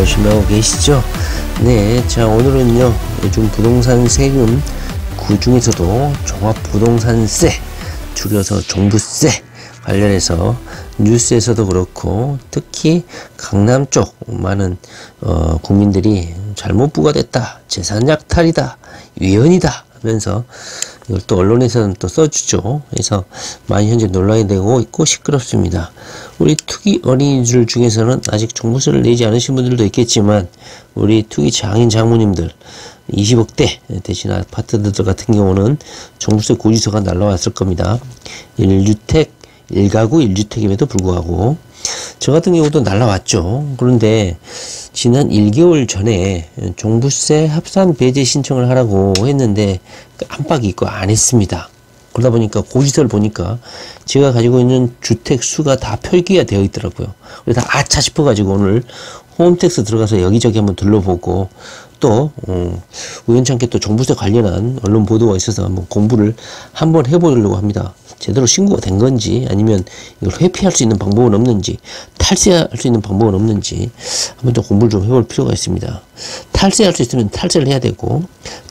열심히 하고 계시죠? 네, 자 오늘은요 요즘 부동산 세금 그 중에서도 종합부동산세, 줄여서 종부세 관련해서 뉴스에서도 그렇고 특히 강남 쪽 많은 국민들이 잘못 부과됐다, 재산 약탈이다, 위헌이다 하면서 이걸 또 언론에서는 또 써주죠. 그래서 많이 현재 논란이 되고 있고 시끄럽습니다. 우리 투기 어린이들 중에서는 아직 종부세를 내지 않으신 분들도 있겠지만 우리 투기 장인 장모님들 20억대 대신 아파트들 같은 경우는 종부세 고지서가 날라왔을 겁니다. 1주택 1가구 1주택임에도 불구하고 저 같은 경우도 날라왔죠. 그런데 지난 1개월 전에 종부세 합산 배제 신청을 하라고 했는데 깜빡이 있고 안 했습니다. 그러다 보니까 고지서를 보니까 제가 가지고 있는 주택 수가 다 표기가 되어 있더라고요. 그래서 아차 싶어 가지고 오늘 홈택스 들어가서 여기저기 한번 둘러보고 또 우연찮게 또 종부세 관련한 언론 보도가 있어서 한번 공부를 한번 해보려고 합니다. 제대로 신고가 된 건지 아니면 이걸 회피할 수 있는 방법은 없는지 탈세할 수 있는 방법은 없는지 한번 좀 공부를 좀 해볼 필요가 있습니다. 탈세할 수 있으면 탈세를 해야 되고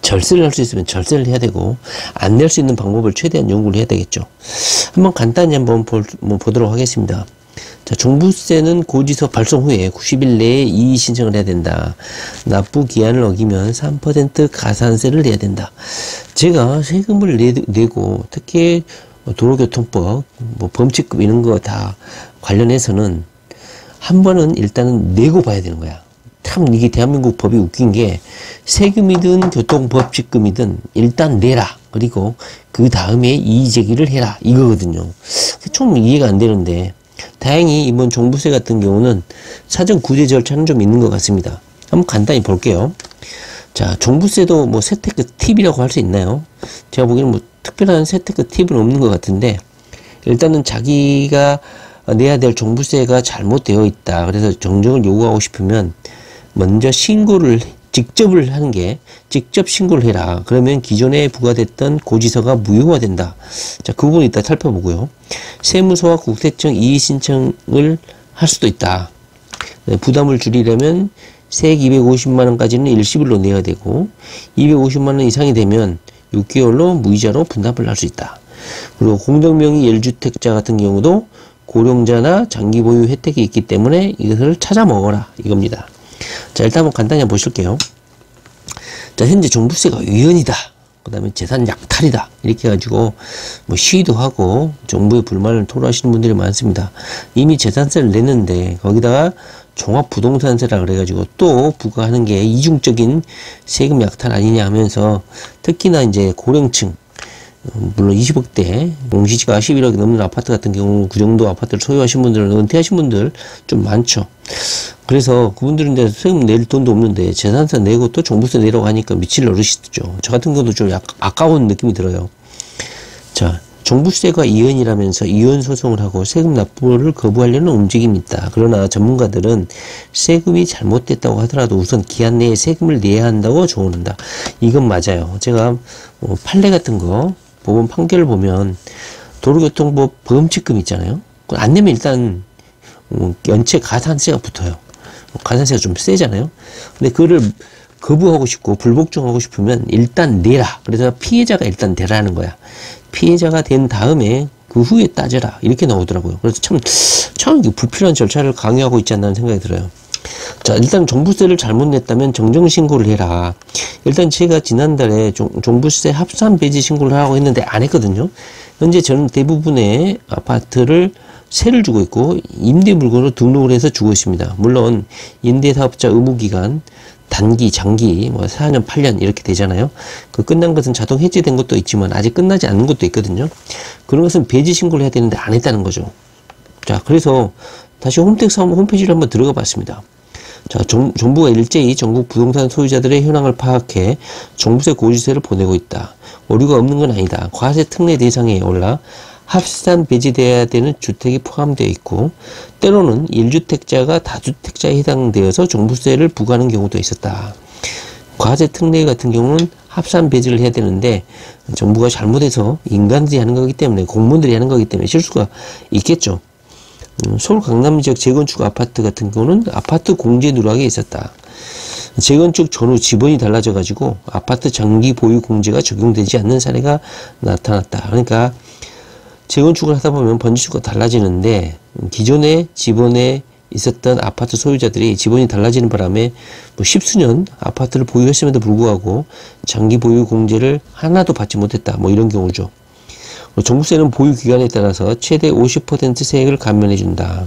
절세를 할 수 있으면 절세를 해야 되고 안 낼 수 있는 방법을 최대한 연구를 해야 되겠죠. 한번 간단히 한번 보도록 하겠습니다. 자, 종부세는 고지서 발송 후에 90일 내에 이의 신청을 해야 된다. 납부 기한을 어기면 3% 가산세를 내야 된다. 제가 세금을 내고 특히 도로교통법, 범칙금 이런 거 다 관련해서는 한 번은 일단은 내고 봐야 되는 거야. 참 이게 대한민국 법이 웃긴 게 세금이든 교통법칙금이든 일단 내라. 그리고 그 다음에 이의제기를 해라. 이거거든요. 좀 이해가 안 되는데 다행히 이번 종부세 같은 경우는 사전 구제 절차는 좀 있는 것 같습니다. 한번 간단히 볼게요. 자, 종부세도 뭐 세테크 팁이라고 할 수 있나요? 제가 보기에는 뭐 특별한 세테크 팁은 없는 것 같은데 일단은 자기가 내야 될 종부세가 잘못되어 있다. 그래서 정정을 요구하고 싶으면 먼저 신고를 직접을 하는 게 직접 신고를 해라. 그러면 기존에 부과됐던 고지서가 무효화된다. 자, 그 부분 이따 살펴보고요. 세무서와 국세청 이의 신청을 할 수도 있다. 부담을 줄이려면 세액 250만원까지는 일시불로 내야 되고 250만원 이상이 되면 6개월로 무이자로 분담을 할 수 있다. 그리고 공동명의 1주택자 같은 경우도 고령자나 장기 보유 혜택이 있기 때문에 이것을 찾아 먹어라 이겁니다. 자, 일단 한번 간단히 한번 보실게요. 자, 현재 종부세가 위헌이다. 그 다음에 재산 약탈이다. 이렇게 해가지고 뭐 시위도 하고 정부의 불만을 토로하시는 분들이 많습니다. 이미 재산세를 냈는데 거기다가 종합부동산세라 그래가지고 또 부과하는 게 이중적인 세금 약탈 아니냐 하면서 특히나 이제 고령층 물론 20억대 공시지가 11억이 넘는 아파트 같은 경우 그 정도 아파트를 소유하신 분들은 은퇴하신 분들 좀 많죠. 그래서 그분들은 이제 세금 낼 돈도 없는데 재산세 내고 또 종부세 내라고 하니까 미칠 노릇이죠. 저 같은 경우도 좀 아까운 느낌이 들어요. 자, 종부세가 이헌이라면서 이헌 소송을 하고 세금 납부를 거부하려는 움직임이 있다. 그러나 전문가들은 세금이 잘못됐다고 하더라도 우선 기한 내에 세금을 내야 한다고 조언한다. 이건 맞아요. 제가 판례 같은 거 법원 판결을 보면 도로교통법 범칙금 있잖아요. 안 내면 일단 연체 가산세가 붙어요. 가산세가 좀 세잖아요. 근데 그거를 거부하고 싶고 불복종하고 싶으면 일단 내라. 그래서 피해자가 일단 되라는 거야. 피해자가 된 다음에 그 후에 따져라. 이렇게 나오더라고요. 그래서 참 불필요한 절차를 강요하고 있지 않나 생각이 들어요. 자, 일단 종부세를 잘못 냈다면 정정신고를 해라. 일단 제가 지난달에 종부세 합산 배제 신고를 하라고 했는데 안 했거든요. 현재 저는 대부분의 아파트를 세를 주고 있고 임대 물건으로 등록을 해서 주고 있습니다. 물론 임대사업자 의무기간 단기, 장기, 뭐 4년, 8년 이렇게 되잖아요. 그 끝난 것은 자동 해지된 것도 있지만 아직 끝나지 않은 것도 있거든요. 그런 것은 배제 신고를 해야 되는데 안 했다는 거죠. 자, 그래서 다시 홈택스 홈페이지를 한번 들어가 봤습니다. 자, 정부가 일제히 전국 부동산 소유자들의 현황을 파악해 종부세 고지서를 보내고 있다. 오류가 없는 건 아니다. 과세 특례 대상에 올라 합산 배제돼야 되는 주택이 포함되어 있고 때로는 1주택자가 다주택자에 해당되어서 종부세를 부과하는 경우도 있었다. 과세 특례 같은 경우는 합산 배제를 해야 되는데 정부가 잘못해서 인간들이 하는 거기 때문에 공무원들이 하는 거기 때문에 실수가 있겠죠. 서울 강남 지역 재건축 아파트 같은 경우는 아파트 공제 누락에 있었다. 재건축 전후 지번이 달라져 가지고 아파트 장기 보유 공제가 적용되지 않는 사례가 나타났다. 그러니까 재건축을 하다 보면 번지수가 달라지는데 기존의 지번에 있었던 아파트 소유자들이 지번이 달라지는 바람에 뭐 십수년 아파트를 보유했음에도 불구하고 장기 보유 공제를 하나도 받지 못했다. 뭐 이런 경우죠. 종부세는 보유 기간에 따라서 최대 50% 세액을 감면해 준다.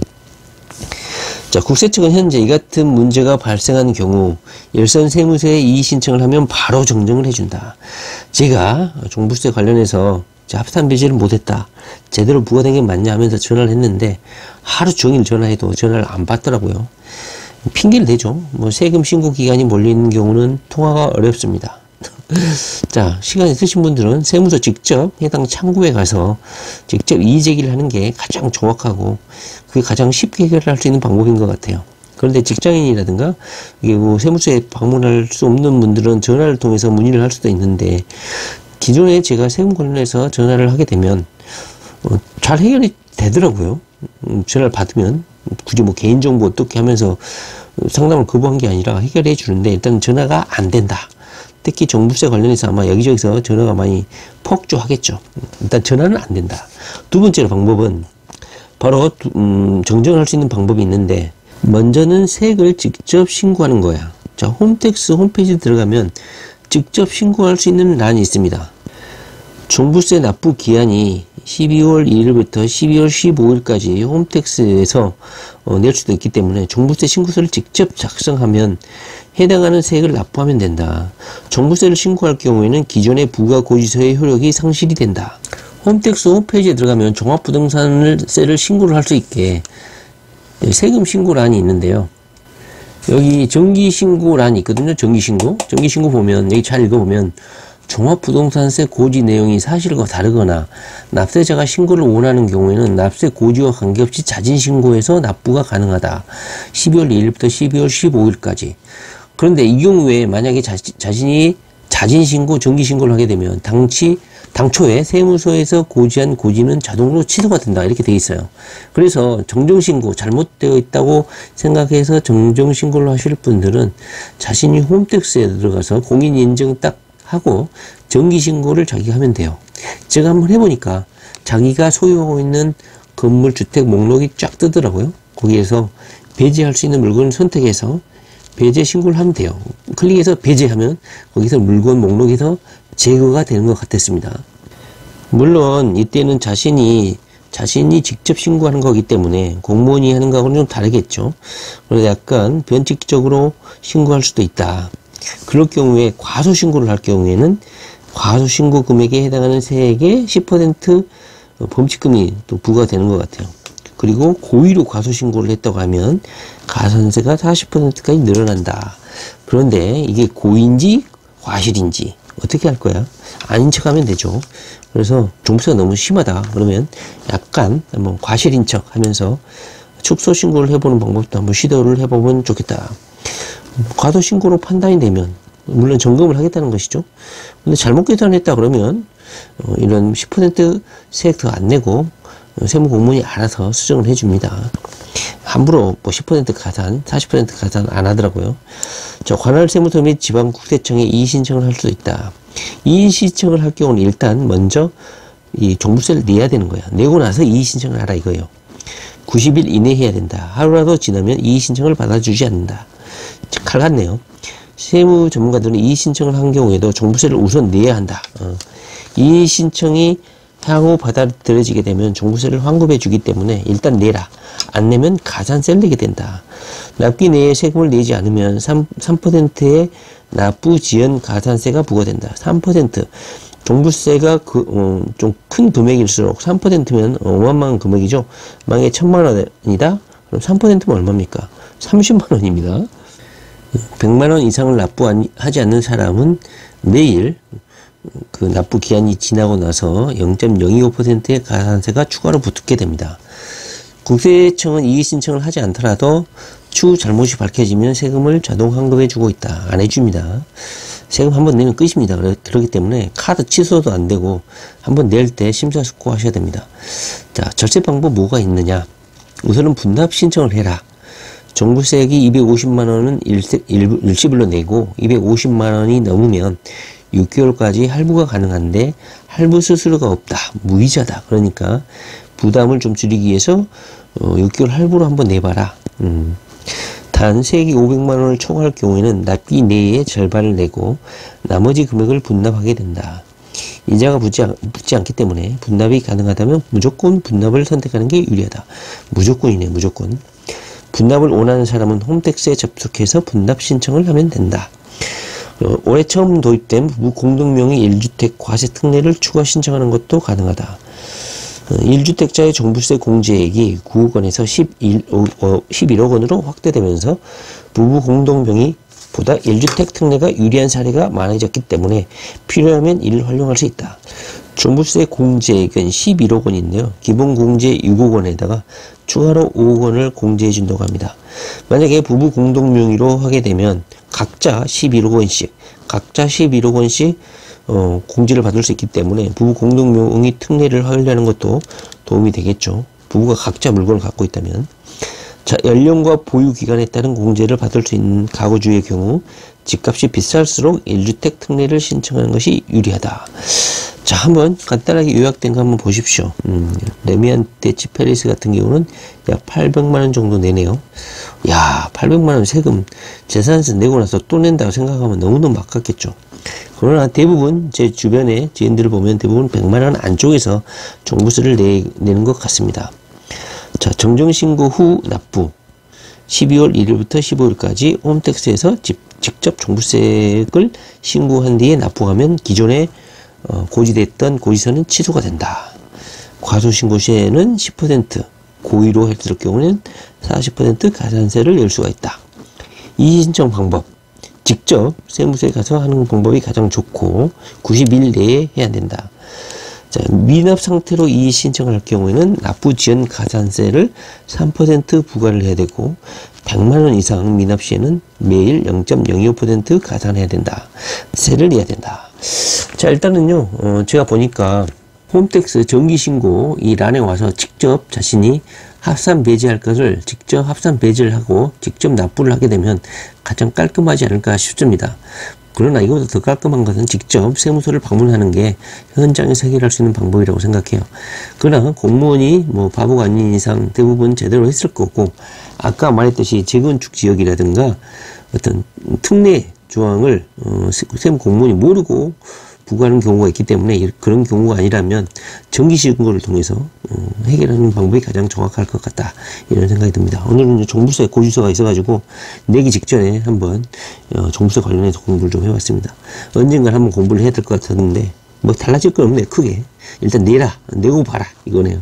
자, 국세 측은 현재 이 같은 문제가 발생한 경우 일선 세무서에 이의 신청을 하면 바로 정정을 해준다. 제가 종부세 관련해서 합산 배제를 못했다. 제대로 부과된 게 맞냐 하면서 전화를 했는데 하루 종일 전화해도 전화를 안 받더라고요. 핑계를 대죠. 뭐 세금 신고 기간이 몰리는 경우는 통화가 어렵습니다. 자, 시간 있으신 분들은 세무서 직접 해당 창구에 가서 직접 이의 제기를 하는 게 가장 정확하고 그게 가장 쉽게 해결할 수 있는 방법인 것 같아요. 그런데 직장인이라든가 이게 뭐 세무서에 방문할 수 없는 분들은 전화를 통해서 문의를 할 수도 있는데 기존에 제가 세금 관련해서 전화를 하게 되면 잘 해결이 되더라고요. 전화를 받으면 굳이 뭐 개인정보 어떻게 하면서 상담을 거부한 게 아니라 해결해 주는데 일단 전화가 안 된다. 특히 종부세 관련해서 아마 여기저기서 전화가 많이 폭주하겠죠. 일단 전화는 안 된다. 두 번째 방법은 바로 정정할 수 있는 방법이 있는데 먼저는 세액을 직접 신고하는 거야. 자, 홈택스 홈페이지에 들어가면 직접 신고할 수 있는 란이 있습니다. 종부세 납부 기한이 12월 1일부터 12월 15일까지 홈택스에서 낼 수도 있기 때문에 종부세 신고서를 직접 작성하면 해당하는 세액을 납부하면 된다. 종부세를 신고할 경우에는 기존의 부가고지서의 효력이 상실이 된다. 홈택스 홈페이지에 들어가면 종합부동산세를 신고를 할 수 있게 세금 신고란이 있는데요. 여기 정기신고란이 있거든요. 정기신고 보면 여기 잘 읽어보면 종합부동산세 고지 내용이 사실과 다르거나 납세자가 신고를 원하는 경우에는 납세 고지와 관계없이 자진신고해서 납부가 가능하다. 12월 2일부터 12월 15일까지. 그런데 이 경우에 만약에 자신이 자진신고, 정기신고를 하게 되면 당초에 세무서에서 고지한 고지는 자동으로 취소가 된다. 이렇게 되어 있어요. 그래서 정정신고, 잘못되어 있다고 생각해서 정정신고를 하실 분들은 자신이 홈택스에 들어가서 공인인증 딱 하고 정기신고를 자기가 하면 돼요. 제가 한번 해보니까 자기가 소유하고 있는 건물 주택 목록이 쫙 뜨더라고요. 거기에서 배제할 수 있는 물건을 선택해서 배제 신고를 하면 돼요. 클릭해서 배제하면 거기서 물건 목록에서 제거가 되는 것 같았습니다. 물론 이때는 자신이 직접 신고하는 거기 때문에 공무원이 하는 거하고는 좀 다르겠죠. 그래서 약간 변칙적으로 신고할 수도 있다. 그럴 경우에 과소신고를 할 경우에는 과소신고 금액에 해당하는 세액의 10% 범칙금이 또 부과되는 것 같아요. 그리고 고의로 과소신고를 했다고 하면 가산세가 40%까지 늘어난다. 그런데 이게 고의인지 과실인지 어떻게 할 거야? 아닌 척 하면 되죠. 그래서 종부세가 너무 심하다 그러면 약간 한번 과실인 척 하면서 축소 신고를 해보는 방법도 한번 시도를 해보면 좋겠다. 과소신고로 판단이 되면 물론 점검을 하겠다는 것이죠. 근데 잘못 계산했다 그러면 이런 10% 세액 더 안 내고 세무공무원이 알아서 수정을 해줍니다. 함부로 뭐 10% 가산, 40% 가산 안 하더라고요. 관할 세무서 및 지방국세청에 이의 신청을 할 수 있다. 이의 신청을 할 경우는 일단 먼저 이 종부세를 내야 되는 거야. 내고 나서 이의 신청을 하라 이거예요. 90일 이내에 해야 된다. 하루라도 지나면 이의 신청을 받아주지 않는다. 칼 같네요. 세무 전문가들은 이의 신청을 한 경우에도 종부세를 우선 내야 한다. 이의 신청이 향후 받아들여지게 되면 종부세를 환급해 주기 때문에 일단 내라. 안 내면 가산세를 내게 된다. 납기 내에 세금을 내지 않으면 3%의 납부 지연 가산세가 부과된다. 3%. 종부세가 좀 큰 금액일수록 3%면 어마어마한 금액이죠. 만약에 1,000만 원이다? 그럼 3%면 얼마입니까? 30만 원입니다. 100만 원 이상을 납부하지 않는 사람은 매일 그 납부 기한이 지나고 나서 0.025%의 가산세가 추가로 붙게 됩니다. 국세청은 이의 신청을 하지 않더라도 추후 잘못이 밝혀지면 세금을 자동 환급해 주고 있다. 안 해줍니다. 세금 한번 내면 끝입니다. 그렇기 때문에 카드 취소도 안 되고 한번 낼 때 심사숙고하셔야 됩니다. 자, 절세 방법 뭐가 있느냐? 우선은 분납 신청을 해라. 종부세액이 250만원은 일시불로 내고 250만원이 넘으면 6개월까지 할부가 가능한데 할부 수수료가 없다. 무이자다. 그러니까 부담을 좀 줄이기 위해서 6개월 할부로 한번 내봐라. 단 세액이 500만원을 초과할 경우에는 납기 내의 절반을 내고 나머지 금액을 분납하게 된다. 이자가 붙지 않기 때문에 분납이 가능하다면 무조건 분납을 선택하는 게 유리하다. 무조건이네, 무조건. 분납을 원하는 사람은 홈택스에 접속해서 분납 신청을 하면 된다. 올해 처음 도입된 부부 공동명의 1주택 과세 특례를 추가 신청하는 것도 가능하다. 1주택자의 종부세 공제액이 9억 원에서 11억 원으로 확대되면서 부부 공동명의 보다 1주택 특례가 유리한 사례가 많아졌기 때문에 필요하면 이를 활용할 수 있다. 종부세 공제액은 11억 원인데요. 기본 공제 6억 원에다가 추가로 5억 원을 공제해 준다고 합니다. 만약에 부부 공동명의로 하게 되면 각자 11억 원씩 공제를 받을 수 있기 때문에 부부 공동명의 특례를 하려는 것도 도움이 되겠죠. 부부가 각자 물건을 갖고 있다면. 자, 연령과 보유 기간에 따른 공제를 받을 수 있는 가구주의 경우 집값이 비쌀수록 1주택 특례를 신청하는 것이 유리하다. 자, 한번 간단하게 요약된 거 한번 보십시오. 레미안 대치 페리스 같은 경우는 약 800만원 정도 내네요. 야, 800만원 세금 재산세 내고 나서 또 낸다고 생각하면 너무너무 아깝겠죠. 그러나 대부분 제 주변의 지인들을 보면 대부분 100만원 안쪽에서 종부세를 내는 것 같습니다. 자, 정정신고 후 납부 12월 1일부터 15일까지 홈택스에서 직접 종부세액을 신고한 뒤에 납부하면 기존에 고지됐던 고지서는 취소가 된다. 과소신고 시에는 10%, 고의로 했을 경우는 40% 가산세를 낼 수가 있다. 이의신청 방법, 직접 세무서에 가서 하는 방법이 가장 좋고 90일 내에 해야 된다. 자, 미납 상태로 이의 신청을 할 경우에는 납부 지연 가산세를 3% 부과를 해야 되고 100만원 이상 미납 시에는 매일 0.05% 가산해야 된다. 세를 내야 된다. 자, 일단은요, 제가 보니까 홈택스 정기신고 이 란에 와서 직접 자신이 합산 배제할 것을 직접 합산 배제를 하고 직접 납부를 하게 되면 가장 깔끔하지 않을까 싶습니다. 그러나 이것보다 더 깔끔한 것은 직접 세무서를 방문하는 게 현장에서 해결할 수 있는 방법이라고 생각해요. 그러나 공무원이 뭐 바보가 아닌 이상 대부분 제대로 했을 거고, 아까 말했듯이 재건축 지역이라든가 어떤 특례 조항을 세무 공무원이 모르고 부과하는 경우가 있기 때문에 그런 경우가 아니라면 정기신고를 통해서 해결하는 방법이 가장 정확할 것 같다, 이런 생각이 듭니다. 오늘은 종부세 고지서가 있어가지고 내기 직전에 한번 종부세 관련해서 공부를 좀 해봤습니다. 언젠간 한번 공부를 해야 될 것 같았는데 뭐 달라질 건 없네. 크게 일단 내라, 내고 봐라, 이거네요.